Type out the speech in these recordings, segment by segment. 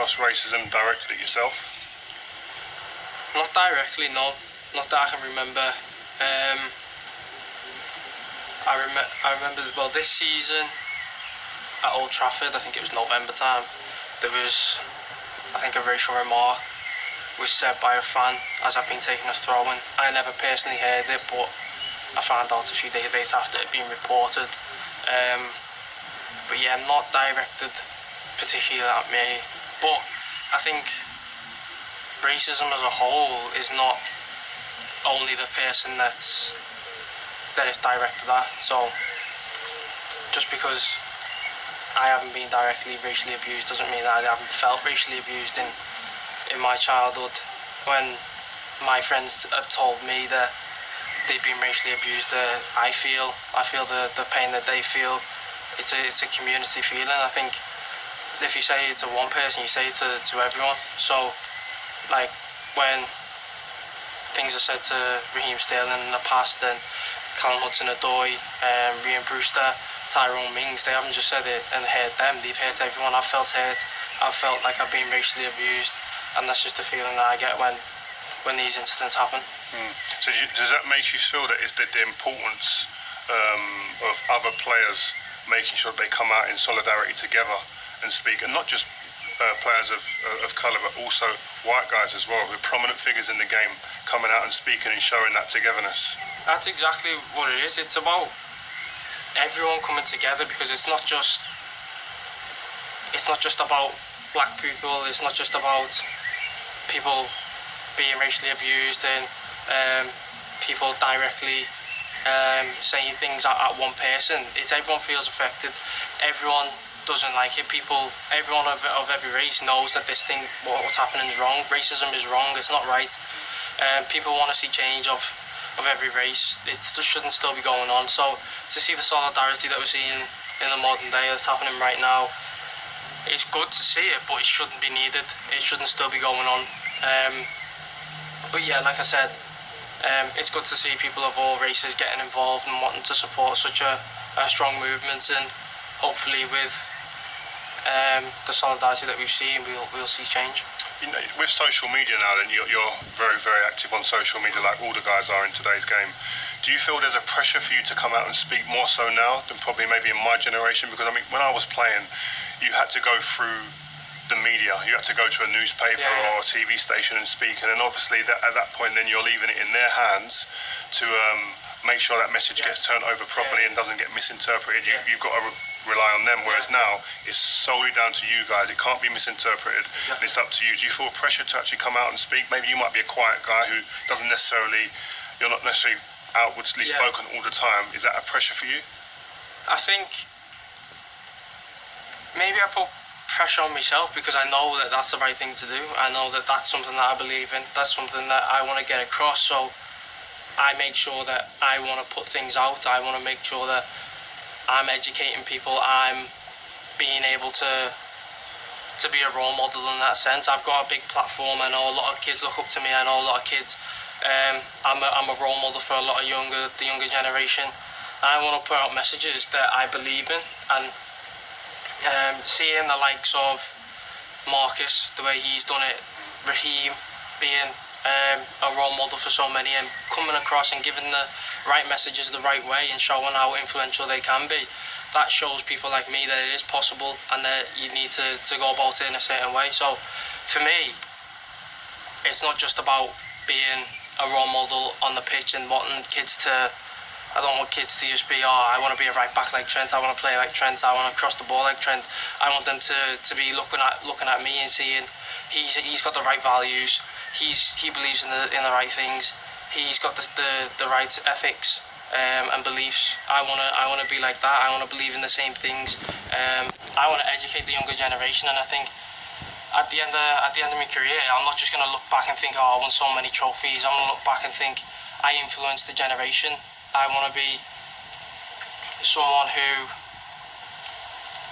discuss racism directly at yourself? Not directly, no. Not that I can remember. I remember, well, this season at Old Trafford, I think it was November time, there was, I think, a racial remark was said by a fan as I've been taking a throw-in. I never personally heard it, but I found out a few days later after it being reported. But yeah, not directed particularly at me. But I think racism as a whole is not only the person that it's directed at. So just because I haven't been directly racially abused doesn't mean that I haven't felt racially abused in my childhood. When my friends have told me that they've been racially abused, I feel the pain that they feel. It's a community feeling. I think if you say it to one person, you say it to everyone. So, like, when things are said to Raheem Sterling in the past, and Callum Hudson-Odoi, Ryan Brewster, Tyrone Mings, they haven't just said it and hurt them, they've hurt everyone. I've felt hurt. I've felt like I've been racially abused, and that's just the feeling that I get when these incidents happen. So does that make you feel that it's the importance of other players making sure they come out in solidarity together and speak, and not just players of colour, but also white guys as well, with prominent figures in the game coming out and speaking and showing that togetherness? That's exactly what it is. It's about everyone coming together, because it's not just about black people. It's not just about people being racially abused and people directly saying things at one person. It's everyone feels affected. Everyone doesn't like it. Everyone of every race knows that this thing, what's happening is wrong. Racism is wrong. It's not right. People want to see change of every race. It just shouldn't still be going on. So to see the solidarity that we're seeing in the modern day that's happening right now, it's good to see it, but it shouldn't be needed. It shouldn't still be going on. But yeah, like I said, it's good to see people of all races getting involved and wanting to support such a strong movement, and hopefully with the solidarity that we've seen, we'll see change. You know, with social media now, then you're very, very active on social media, like all the guys are in today's game. Do you feel there's a pressure for you to come out and speak more so now than probably maybe in my generation? Because I mean, when I was playing, you had to go through the media. You had to go to a newspaper or a TV station and speak, and then obviously at that point, then you're leaving it in their hands to make sure that message gets turned over properly and doesn't get misinterpreted. You've got to rely on them, whereas now it's solely down to you guys. It can't be misinterpreted, and it's up to you. Do you feel pressure to actually come out and speak? Maybe you might be a quiet guy who doesn't necessarily, you're not necessarily outwardly spoken all the time. Is that a pressure for you? I think maybe I put pressure on myself because I know that that's the right thing to do. I know that that's something that I believe in. That's something that I want to get across. So I make sure that I want to put things out. I want to make sure that I'm educating people. I'm being able to be a role model in that sense. I've got a big platform. I know a lot of kids look up to me. I know a lot of kids. I'm a role model for a lot of the younger generation. I want to put out messages that I believe in, and seeing the likes of Marcus, the way he's done it, Raheem being a role model for so many, and coming across and giving the right messages the right way and showing how influential they can be, that shows people like me that it is possible and that you need to go about it in a certain way. So for me, it's not just about being a role model on the pitch and wanting kids to, I don't want kids to just be, I want to be a right back like Trent, I want to play like Trent, I want to cross the ball like Trent. I want them to be looking at me and seeing he's got the right values, he believes in the right things, he's got the right ethics and beliefs. I want to be like that. I want to believe in the same things. I want to educate the younger generation, and I think at the end of my career, I'm not just going to look back and think, I won so many trophies. I'm going to look back and think I influenced the generation. I want to be someone who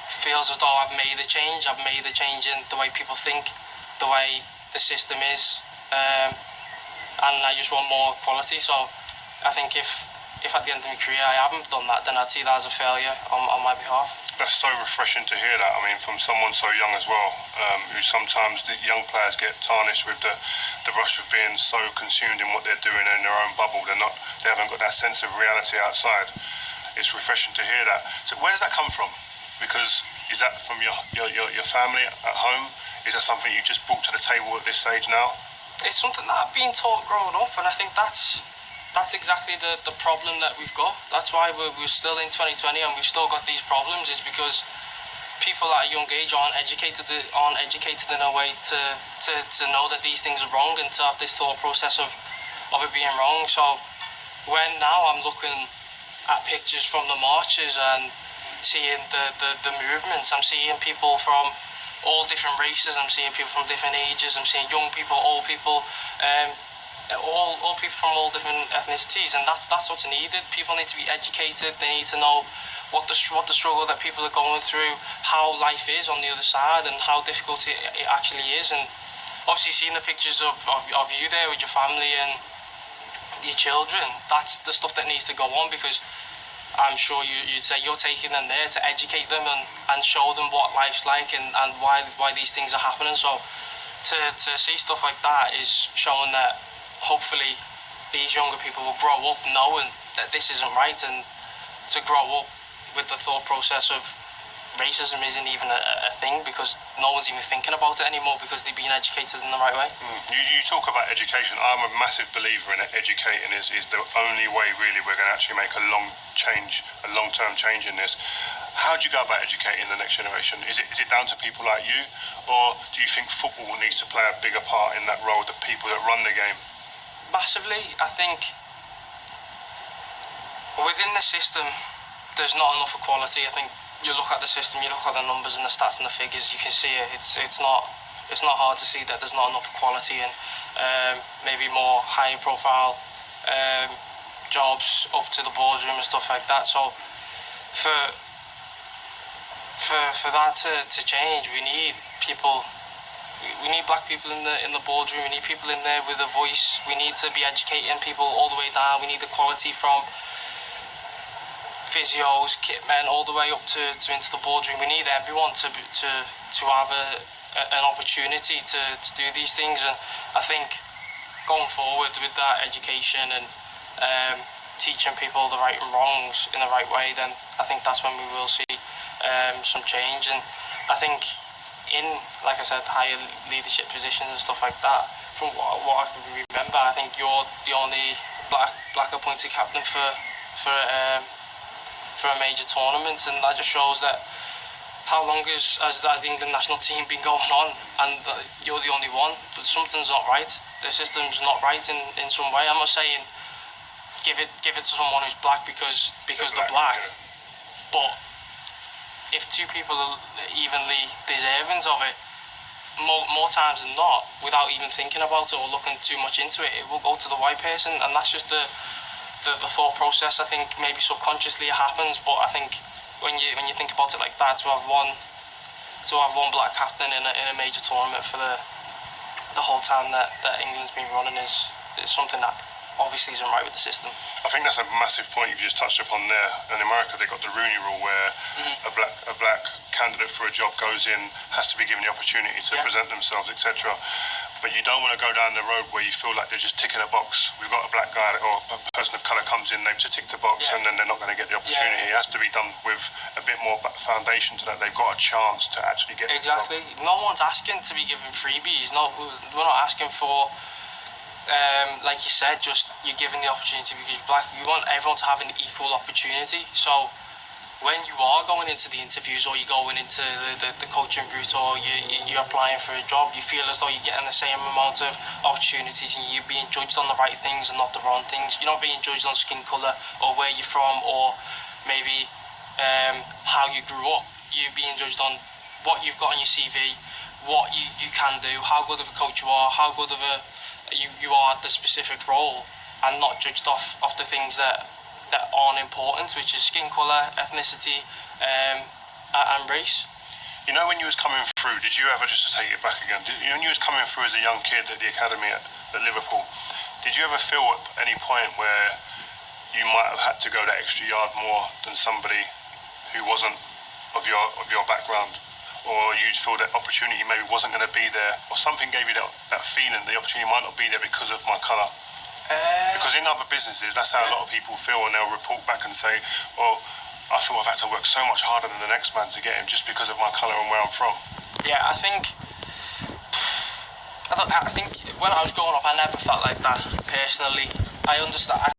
feels as though I've made a change. I've made a change in the way people think, the way the system is, and I just want more quality. So I think if at the end of my career I haven't done that, then I'd see that as a failure on my behalf. That's so refreshing to hear that. I mean, from someone so young as well, who sometimes the young players get tarnished with the rush of being so consumed in what they're doing in their own bubble. They haven't got that sense of reality outside. It's refreshing to hear that. So where does that come from? Because is that from your family at home? Is that something you just brought to the table at this stage now? It's something that I've been taught growing up, and I think that's exactly the problem that we've got. That's why we're still in 2020 and we've still got these problems, is because people at a young age aren't educated in a way to know that these things are wrong and to have this thought process of it being wrong. So when now I'm looking at pictures from the marches and seeing the movements, I'm seeing people from all different races, I'm seeing people from different ages, I'm seeing young people, old people, all people from all different ethnicities, and that's what's needed. People need to be educated. They need to know what the struggle that people are going through, how life is on the other side, and how difficult it actually is. And obviously, seeing the pictures of you there with your family and your children, that's the stuff that needs to go on, because I'm sure you'd say you're taking them there to educate them and show them what life's like and why these things are happening. So to see stuff like that is showing that hopefully these younger people will grow up knowing that this isn't right, and to grow up with the thought process of racism isn't even a thing, because no one's even thinking about it anymore because they've been educated in the right way. You talk about education. I'm a massive believer in it. Educating is the only way really we're going to actually make a long-term change in this. How do you go about educating the next generation? Is it down to people like you, or do you think football needs to play a bigger part in that role, the people that run the game? Massively. I think within the system there's not enough equality. I think you look at the system, you look at the numbers and the stats and the figures, you can see it. It's not hard to see that there's not enough equality, and maybe more high profile jobs up to the boardroom and stuff like that. So for that to change, we need people. We need black people in the boardroom. We need people in there with a voice. We need to be educating people all the way down. We need equality from physios, kit men, all the way up to into the boardroom. We need everyone to have an opportunity to do these things. And I think going forward with that education and teaching people the right and wrongs in the right way, then I think that's when we will see some change. And I think in, like I said, higher leadership positions and stuff like that, from what I can remember, I think you're the only black appointed captain for a major tournament, and that just shows that how long has the England national team been going on, and you're the only one. But something's not right. The system's not right in some way. I'm not saying give it to someone who's black because they're black, but if two people are evenly deserving of it, more times than not, without even thinking about it or looking too much into it, it will go to the white person. And that's just the thought process. I think maybe subconsciously it happens, but I think when you think about it like that, to have one black captain in a major tournament for the whole time that England's been running is something that obviously isn't right with the system. I think that's a massive point you've just touched upon there. In America, they've got the Rooney Rule, where a black candidate for a job goes in, has to be given the opportunity to present themselves, etc. But you don't want to go down the road where you feel like they're just ticking a box. We've got a black guy or a person of colour comes in, they've just ticked a box, and then they're not going to get the opportunity. It has to be done with a bit more foundation to that. They've got a chance to actually get exactly. No one's asking to be given freebies. No, we're not asking for. Like you said, just you're given the opportunity because you're black. We want everyone to have an equal opportunity. So when you are going into the interviews, or you're going into the coaching route, or you're applying for a job, you feel as though you're getting the same amount of opportunities and you're being judged on the right things and not the wrong things. You're not being judged on skin colour or where you're from, or maybe how you grew up. You're being judged on what you've got on your CV, what you can do, how good of a coach you are, how good of a you are at the specific role, and not judged off the things that aren't important, which is skin colour, ethnicity, and race. You know, when you was coming through, did you ever, just to take it back again, when you was coming through as a young kid at the academy at Liverpool, did you ever feel at any point where you might have had to go that extra yard more than somebody who wasn't of your background, or you just feel that opportunity maybe wasn't going to be there, or something gave you that feeling the opportunity might not be there because of my colour? Because in other businesses, that's how a lot of people feel, and they'll report back and say, "Well, I feel I've had to work so much harder than the next man to get him just because of my colour and where I'm from." Yeah, I think when I was growing up, I never felt like that personally. I understand.